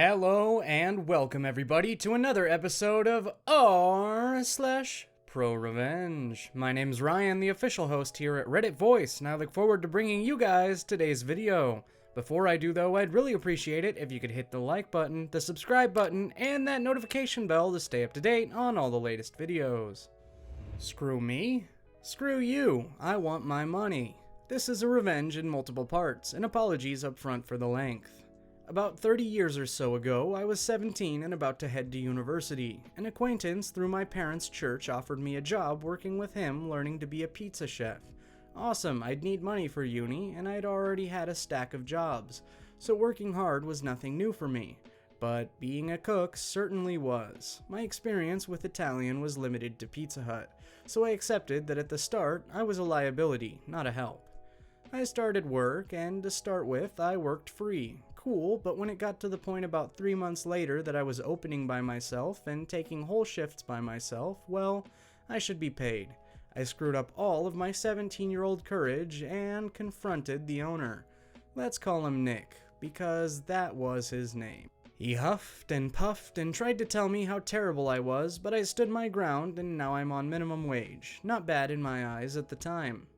Hello and welcome everybody to another episode of r/ProRevenge. My name's Ryan, the official host here at Reddit Voice, and I look forward to bringing you guys today's video. Before I do though, I'd really appreciate it if you could hit the like button, the subscribe button, and that notification bell to stay up to date on all the latest videos. Screw me? Screw you. I want my money. This is a revenge in multiple parts, and apologies up front for the length. About 30 years or so ago, I was 17 and about to head to university. An acquaintance through my parents' church offered me a job working with him learning to be a pizza chef. Awesome, I'd need money for uni, and I'd already had a stack of jobs, so working hard was nothing new for me. But being a cook certainly was. My experience with Italian was limited to Pizza Hut, so I accepted that at the start, I was a liability, not a help. I started work, and to start with, I worked free. Cool, but when it got to the point about 3 months later that I was opening by myself and taking whole shifts by myself, well, I should be paid. I screwed up all of my 17-year-old courage and confronted the owner. Let's call him Nick, because that was his name. He huffed and puffed and tried to tell me how terrible I was, but I stood my ground and now I'm on minimum wage. Not bad in my eyes at the time.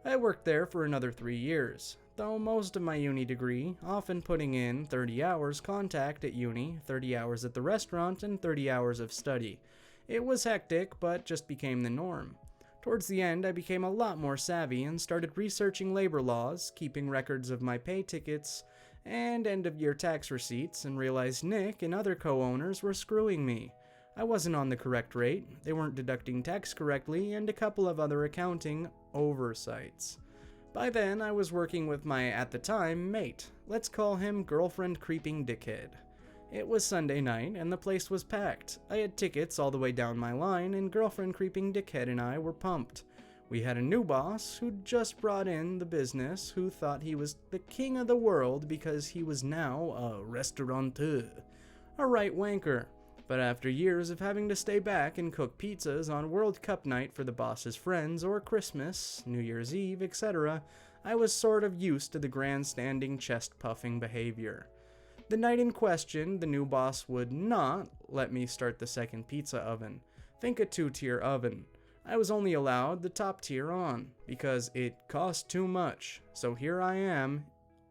I worked there for another 3 years. Though most of my uni degree, often putting in 30 hours contact at uni, 30 hours at the restaurant, and 30 hours of study. It was hectic, but just became the norm. Towards the end, I became a lot more savvy and started researching labor laws, keeping records of my pay tickets, and end-of-year tax receipts, and realized Nick and other co-owners were screwing me. I wasn't on the correct rate, they weren't deducting tax correctly, and a couple of other accounting oversights. By then, I was working with my, at the time, mate. Let's call him girlfriend-creeping dickhead. It was Sunday night, and the place was packed. I had tickets all the way down my line, and girlfriend-creeping dickhead and I were pumped. We had a new boss who'd just brought in the business, who thought he was the king of the world because he was now a restaurateur. A right wanker. But after years of having to stay back and cook pizzas on World Cup night for the boss's friends, or Christmas, New Year's Eve, etc., I was sort of used to the grandstanding, chest-puffing behavior. The night in question, the new boss would not let me start the second pizza oven. Think a 2-tier oven. I was only allowed the top tier on, because it cost too much. So here I am,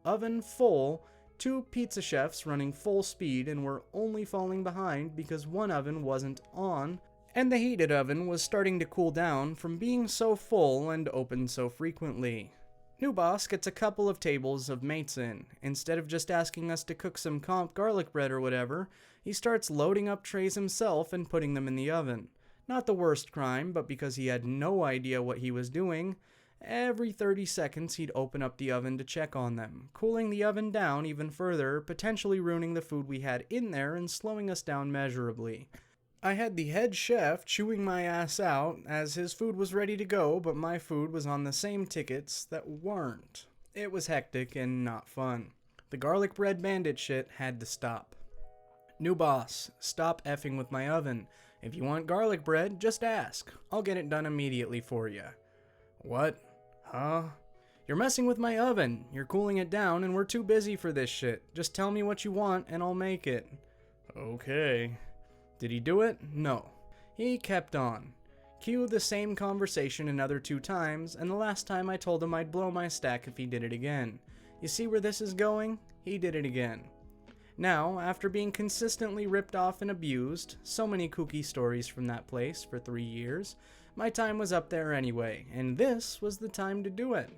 oven full, 2 pizza chefs running full speed and were only falling behind because one oven wasn't on, and the heated oven was starting to cool down from being so full and open so frequently. New boss gets a couple of tables of mates in. Instead of just asking us to cook some comp garlic bread or whatever, he starts loading up trays himself and putting them in the oven. Not the worst crime, but because he had no idea what he was doing, every 30 seconds he'd open up the oven to check on them, cooling the oven down even further, potentially ruining the food we had in there and slowing us down measurably. I had the head chef chewing my ass out as his food was ready to go, but my food was on the same tickets that weren't. It was hectic and not fun. The garlic bread bandit shit had to stop. New boss, stop effing with my oven. If you want garlic bread, just ask. I'll get it done immediately for you. What? Huh? You're messing with my oven. You're cooling it down and we're too busy for this shit. Just tell me what you want and I'll make it. Okay. Did he do it? No. He kept on. Cue the same conversation another 2 times, and the last time I told him I'd blow my stack if he did it again. You see where this is going? He did it again. Now, after being consistently ripped off and abused, so many kooky stories from that place for 3 years, my time was up there anyway, and this was the time to do it.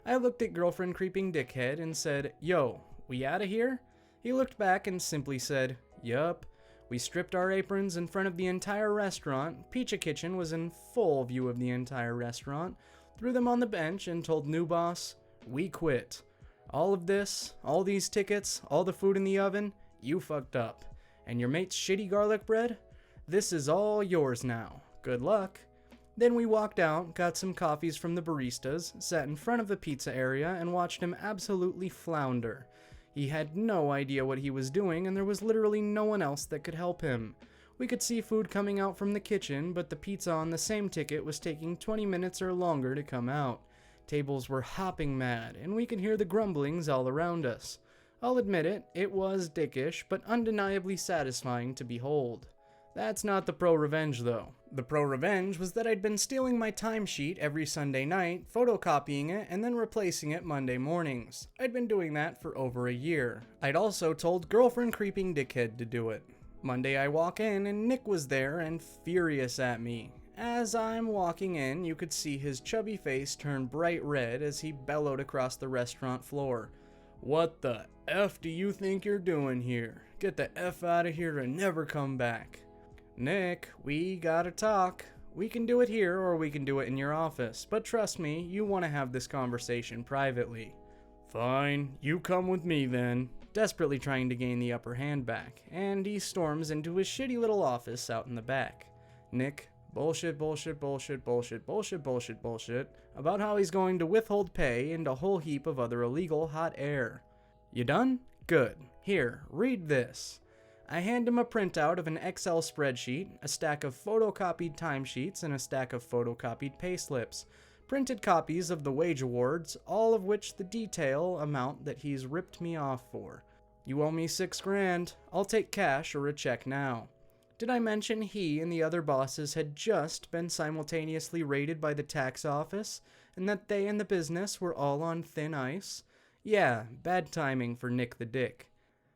I looked at girlfriend creeping dickhead and said, "Yo, we outta here?" He looked back and simply said, "Yup." We stripped our aprons in front of the entire restaurant. Pizza Kitchen was in full view of the entire restaurant, threw them on the bench and told new boss, "We quit. All of this, all these tickets, all the food in the oven, you fucked up. And your mate's shitty garlic bread? This is all yours now. Good luck." Then we walked out, got some coffees from the baristas, sat in front of the pizza area, and watched him absolutely flounder. He had no idea what he was doing, and there was literally no one else that could help him. We could see food coming out from the kitchen, but the pizza on the same ticket was taking 20 minutes or longer to come out. Tables were hopping mad, and we could hear the grumblings all around us. I'll admit it, it was dickish, but undeniably satisfying to behold. That's not the ProRevenge though. The ProRevenge was that I'd been stealing my timesheet every Sunday night, photocopying it, and then replacing it Monday mornings. I'd been doing that for over a year. I'd also told girlfriend creeping dickhead to do it. Monday I walk in and Nick was there and furious at me. As I'm walking in, you could see his chubby face turn bright red as he bellowed across the restaurant floor. "What the F do you think you're doing here? Get the F out of here and never come back." "Nick, we gotta talk. We can do it here or we can do it in your office, but trust me, you want to have this conversation privately." "Fine, you come with me then," desperately trying to gain the upper hand back, and he storms into his shitty little office out in the back. Nick, bullshit about how he's going to withhold pay and a whole heap of other illegal hot air. "You done? Good. Here, read this." I hand him a printout of an Excel spreadsheet, a stack of photocopied timesheets, and a stack of photocopied payslips. Printed copies of the wage awards, all of which the detail amount that he's ripped me off for. "You owe me $6 grand. I'll take cash or a check now." Did I mention he and the other bosses had just been simultaneously raided by the tax office, and that they and the business were all on thin ice? Yeah, bad timing for Nick the Dick.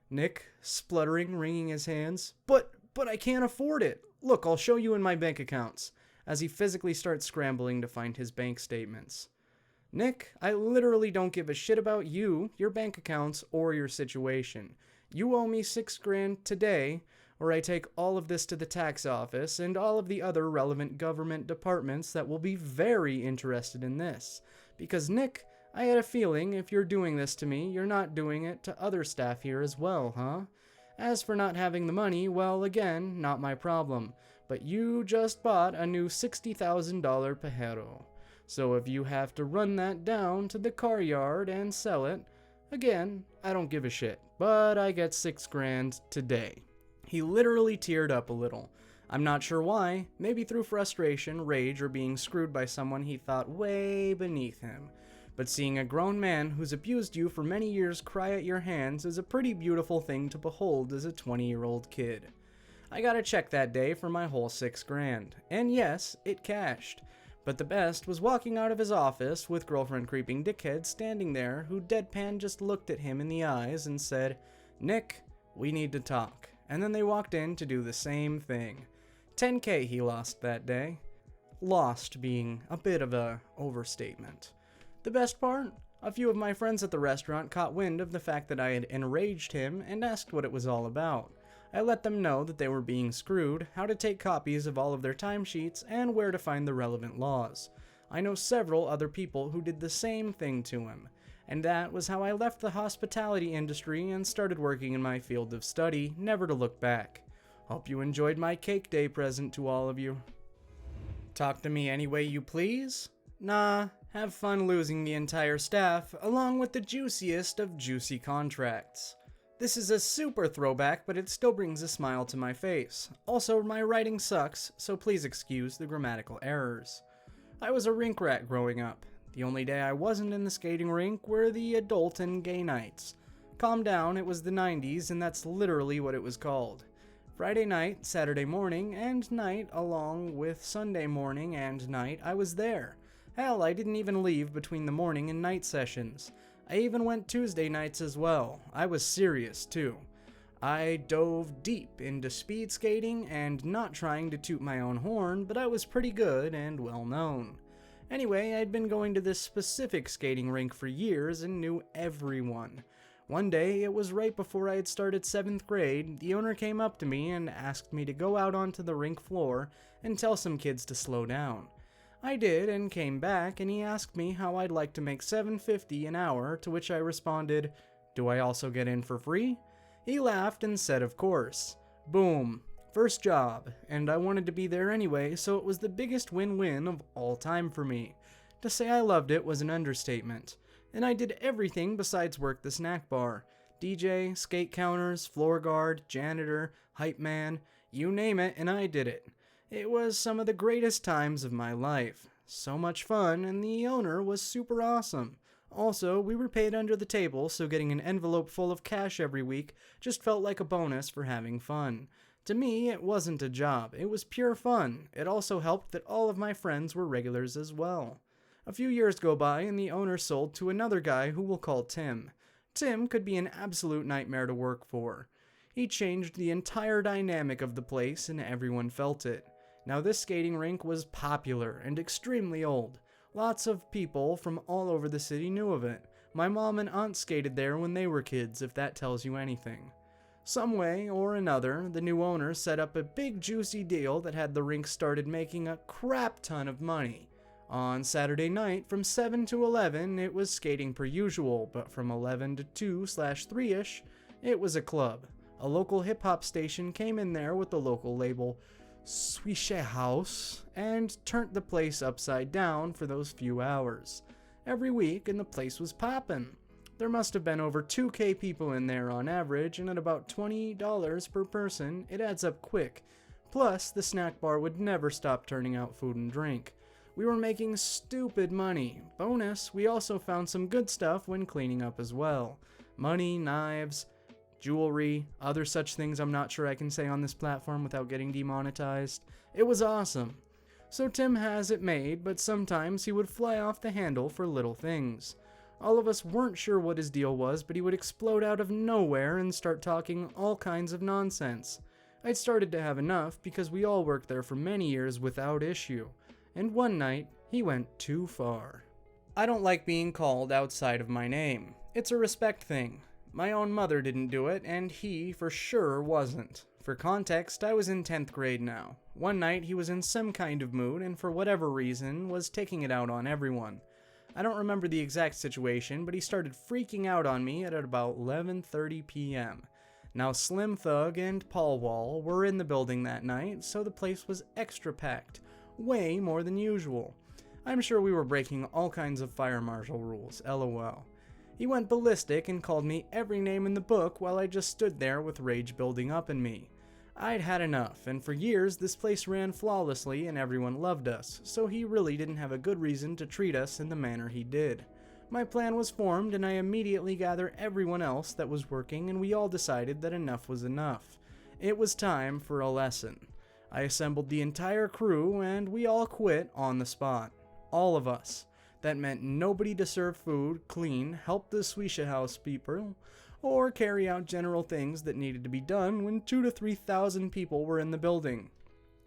Nick, spluttering, wringing his hands. But I can't afford it. Look, I'll show you in my bank accounts," as he physically starts scrambling to find his bank statements. "Nick, I literally don't give a shit about you, your bank accounts, or your situation. You owe me $6 grand today, or I take all of this to the tax office and all of the other relevant government departments that will be very interested in this. Because Nick, I had a feeling if you're doing this to me, you're not doing it to other staff here as well, huh? As for not having the money, well, again, not my problem. But you just bought a new $60,000 Pajero. So if you have to run that down to the car yard and sell it, again, I don't give a shit. But I get $6 grand today." He literally teared up a little. I'm not sure why, maybe through frustration, rage, or being screwed by someone he thought way beneath him. But seeing a grown man who's abused you for many years cry at your hands is a pretty beautiful thing to behold as a 20-year-old kid. I got a check that day for my whole $6 grand, and yes, it cashed. But the best was walking out of his office with girlfriend creeping dickhead standing there who deadpan just looked at him in the eyes and said, "Nick, we need to talk." And then they walked in to do the same thing. $10K he lost that day. Lost being a bit of a overstatement. The best part? A few of my friends at the restaurant caught wind of the fact that I had enraged him and asked what it was all about. I let them know that they were being screwed, how to take copies of all of their timesheets, and where to find the relevant laws. I know several other people who did the same thing to him. And that was how I left the hospitality industry and started working in my field of study, never to look back. Hope you enjoyed my cake day present to all of you. Talk to me any way you please? Nah, have fun losing the entire staff, along with the juiciest of juicy contracts. This is a super throwback, but it still brings a smile to my face. Also, my writing sucks, so please excuse the grammatical errors. I was a rink rat growing up. The only day I wasn't in the skating rink were the adult and gay nights. Calm down, it was the 90s, and that's literally what it was called. Friday night, Saturday morning, and night, along with Sunday morning and night, I was there. Hell, I didn't even leave between the morning and night sessions. I even went Tuesday nights as well. I was serious, too. I dove deep into speed skating and not trying to toot my own horn, but I was pretty good and well known. Anyway, I'd been going to this specific skating rink for years and knew everyone. One day, it was right before I had started 7th grade, the owner came up to me and asked me to go out onto the rink floor and tell some kids to slow down. I did and came back, and he asked me how I'd like to make $7.50 an hour, to which I responded, "Do I also get in for free?" He laughed and said of course. Boom. First job, and I wanted to be there anyway, so it was the biggest win-win of all time for me. To say I loved it was an understatement. And I did everything besides work the snack bar. DJ, skate counters, floor guard, janitor, hype man, you name it, and I did it. It was some of the greatest times of my life. So much fun, and the owner was super awesome. Also, we were paid under the table, so getting an envelope full of cash every week just felt like a bonus for having fun. To me, it wasn't a job, it was pure fun. It also helped that all of my friends were regulars as well. A few years go by and the owner sold to another guy who we'll call Tim. Tim could be an absolute nightmare to work for. He changed the entire dynamic of the place and everyone felt it. Now this skating rink was popular and extremely old. Lots of people from all over the city knew of it. My mom and aunt skated there when they were kids, if that tells you anything. Some way or another, the new owner set up a big juicy deal that had the rink started making a crap ton of money. On Saturday night, from 7 to 11, it was skating per usual, but from 11 to 2/3-ish, it was a club. A local hip-hop station came in there with the local label Swishe House and turned the place upside down for those few hours. Every week, and the place was poppin'. There must have been over 2K people in there on average, and at about $20 per person, it adds up quick. Plus, the snack bar would never stop turning out food and drink. We were making stupid money. Bonus, we also found some good stuff when cleaning up as well. Money, knives, jewelry, other such things I'm not sure I can say on this platform without getting demonetized. It was awesome. So Tim has it made, but sometimes he would fly off the handle for little things. All of us weren't sure what his deal was, but he would explode out of nowhere and start talking all kinds of nonsense. I'd started to have enough because we all worked there for many years without issue. And one night, he went too far. I don't like being called outside of my name. It's a respect thing. My own mother didn't do it, and he for sure wasn't. For context, I was in 10th grade now. One night, he was in some kind of mood, and for whatever reason, was taking it out on everyone. I don't remember the exact situation, but he started freaking out on me at about 11:30 p.m. Now, Slim Thug and Paul Wall were in the building that night, so the place was extra packed. Way more than usual. I'm sure we were breaking all kinds of fire marshal rules, lol. He went ballistic and called me every name in the book while I just stood there with rage building up in me. I'd had enough, and for years this place ran flawlessly and everyone loved us, so he really didn't have a good reason to treat us in the manner he did. My plan was formed and I immediately gathered everyone else that was working and we all decided that enough was enough. It was time for a lesson. I assembled the entire crew and we all quit on the spot. All of us. That meant nobody to serve food, clean, help the Swisha House people, or carry out general things that needed to be done when 2,000 to 3,000 people were in the building.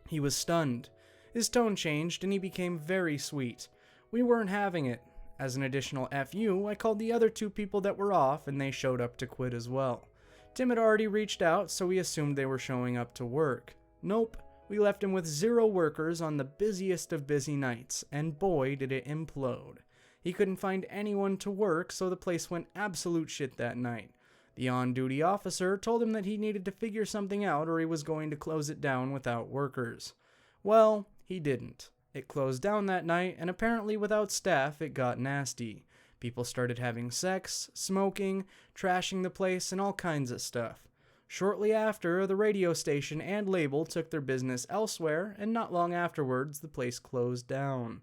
He was stunned. His tone changed and he became very sweet. We weren't having it. As an additional FU, I called the other 2 people that were off and they showed up to quit as well. Tim had already reached out, so we assumed they were showing up to work. Nope. We left him with 0 workers on the busiest of busy nights, and boy did it implode. He couldn't find anyone to work, so the place went absolute shit that night. The on-duty officer told him that he needed to figure something out or he was going to close it down without workers. Well, he didn't. It closed down that night, and apparently without staff it got nasty. People started having sex, smoking, trashing the place, and all kinds of stuff. Shortly after, the radio station and label took their business elsewhere, and not long afterwards, the place closed down.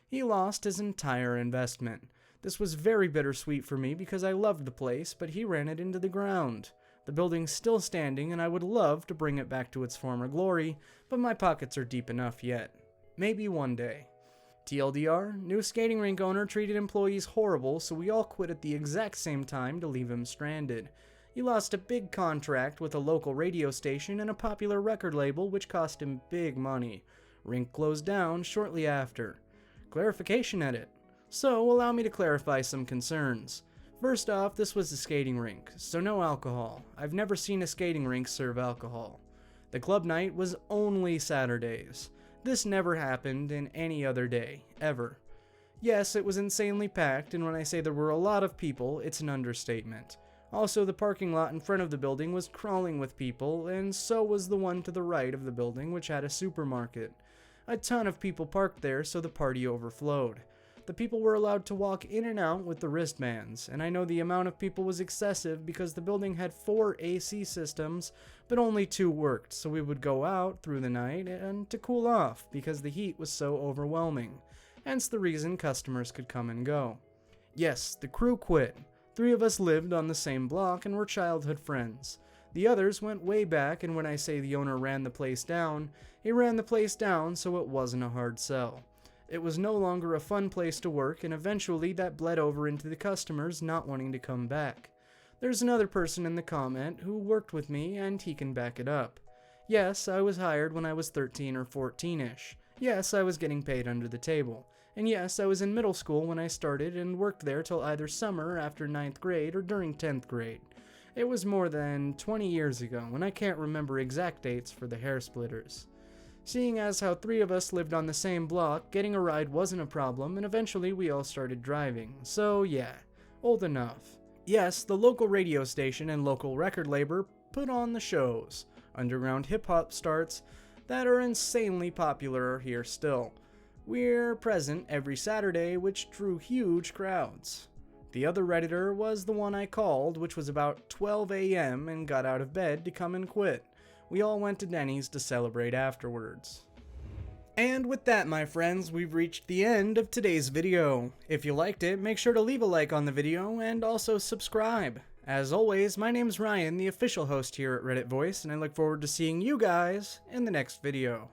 He lost his entire investment. This was very bittersweet for me because I loved the place, but he ran it into the ground. The building's still standing, and I would love to bring it back to its former glory, but my pockets are deep enough yet. Maybe one day. TLDR, new skating rink owner treated employees horrible, so we all quit at the exact same time to leave him stranded. He lost a big contract with a local radio station and a popular record label, which cost him big money. Rink closed down shortly after. Clarification edit. So, allow me to clarify some concerns. First off, this was a skating rink, so no alcohol. I've never seen a skating rink serve alcohol. The club night was only Saturdays. This never happened in any other day, ever. Yes, it was insanely packed, and when I say there were a lot of people, it's an understatement. Also, the parking lot in front of the building was crawling with people, and so was the one to the right of the building, which had a supermarket. A ton of people parked there, so the party overflowed. The people were allowed to walk in and out with the wristbands, and I know the amount of people was excessive because the building had 4 AC systems, but only 2 worked, so we would go out through the night and to cool off because the heat was so overwhelming, hence the reason customers could come and go. Yes, the crew quit. 3 of us lived on the same block and were childhood friends. The others went way back, and when I say the owner ran the place down, he ran the place down so it wasn't a hard sell. It was no longer a fun place to work, and eventually that bled over into the customers not wanting to come back. There's another person in the comment who worked with me, and he can back it up. Yes, I was hired when I was 13 or 14-ish. Yes, I was getting paid under the table. And yes, I was in middle school when I started and worked there till either summer after 9th grade or during 10th grade. It was more than 20 years ago, and I can't remember exact dates for the hair splitters. Seeing as how 3 of us lived on the same block, getting a ride wasn't a problem, and eventually we all started driving. So yeah, old enough. Yes, the local radio station and local record label put on the shows. Underground hip-hop starts that are insanely popular here still. We're present every Saturday, which drew huge crowds. The other Redditor was the one I called, which was about 12 a.m. and got out of bed to come and quit. We all went to Denny's to celebrate afterwards. And with that, my friends, we've reached the end of today's video. If you liked it, make sure to leave a like on the video and also subscribe. As always, my name's Ryan, the official host here at Reddit Voice, and I look forward to seeing you guys in the next video.